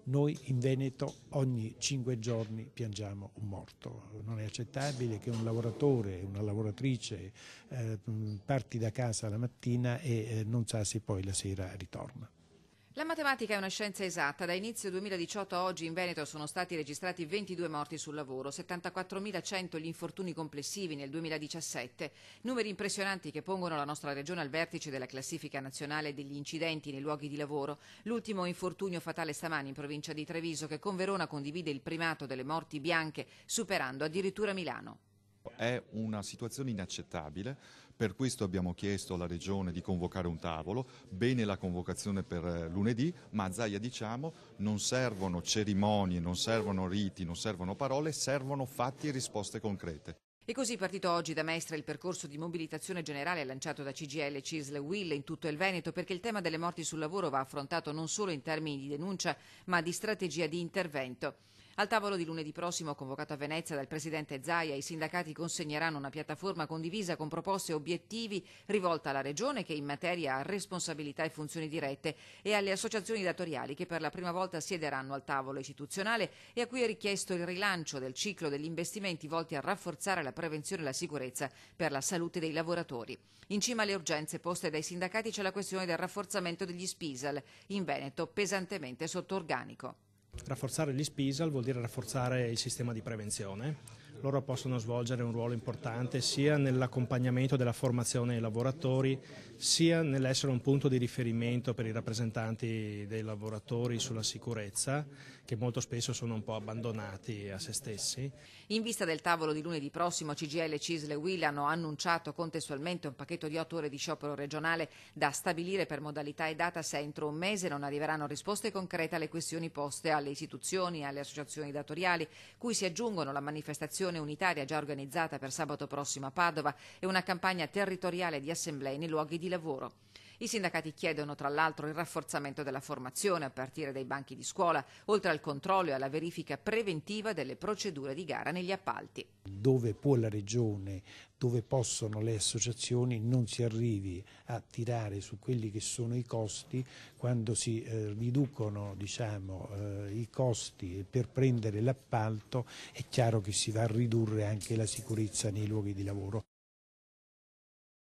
Noi in Veneto ogni 5 giorni piangiamo un morto. Non è accettabile che un lavoratore, una lavoratrice parti da casa la mattina e non sa se poi la sera ritorna. La matematica è una scienza esatta. Da inizio 2018 a oggi in Veneto sono stati registrati 22 morti sul lavoro, 74.100 gli infortuni complessivi nel 2017, numeri impressionanti che pongono la nostra regione al vertice della classifica nazionale degli incidenti nei luoghi di lavoro. L'ultimo infortunio fatale stamani in provincia di Treviso, che con Verona condivide il primato delle morti bianche, superando addirittura Milano. È una situazione inaccettabile, per questo abbiamo chiesto alla Regione di convocare un tavolo, bene la convocazione per lunedì, ma a Zaia diciamo non servono cerimonie, non servono riti, non servono parole, servono fatti e risposte concrete. E così partito oggi da Mestre il percorso di mobilitazione generale lanciato da CGIL, CISL e UIL in tutto il Veneto, perché il tema delle morti sul lavoro va affrontato non solo in termini di denuncia ma di strategia di intervento. Al tavolo di lunedì prossimo, convocato a Venezia dal presidente Zaia, i sindacati consegneranno una piattaforma condivisa con proposte e obiettivi rivolta alla Regione, che in materia ha responsabilità e funzioni dirette, e alle associazioni datoriali che per la prima volta siederanno al tavolo istituzionale e a cui è richiesto il rilancio del ciclo degli investimenti volti a rafforzare la prevenzione e la sicurezza per la salute dei lavoratori. In cima alle urgenze poste dai sindacati c'è la questione del rafforzamento degli SPISAL, in Veneto pesantemente sotto organico. Rafforzare gli SPISAL vuol dire rafforzare il sistema di prevenzione. Loro possono svolgere un ruolo importante sia nell'accompagnamento della formazione dei lavoratori, sia nell'essere un punto di riferimento per i rappresentanti dei lavoratori sulla sicurezza, che molto spesso sono un po' abbandonati a se stessi. In vista del tavolo di lunedì prossimo, CGIL, CISL e UIL hanno annunciato contestualmente un pacchetto di 8 ore di sciopero regionale da stabilire per modalità e data se entro un mese non arriveranno risposte concrete alle questioni poste alle istituzioni e alle associazioni datoriali, cui si aggiungono la manifestazione unitaria già organizzata per sabato prossimo a Padova e una campagna territoriale di assemblee nei luoghi di lavoro. I sindacati chiedono tra l'altro il rafforzamento della formazione a partire dai banchi di scuola, oltre al controllo e alla verifica preventiva delle procedure di gara negli appalti. Dove può la Regione, dove possono le associazioni, non si arrivi a tirare su quelli che sono i costi. Quando si riducono i costi per prendere l'appalto, è chiaro che si va a ridurre anche la sicurezza nei luoghi di lavoro.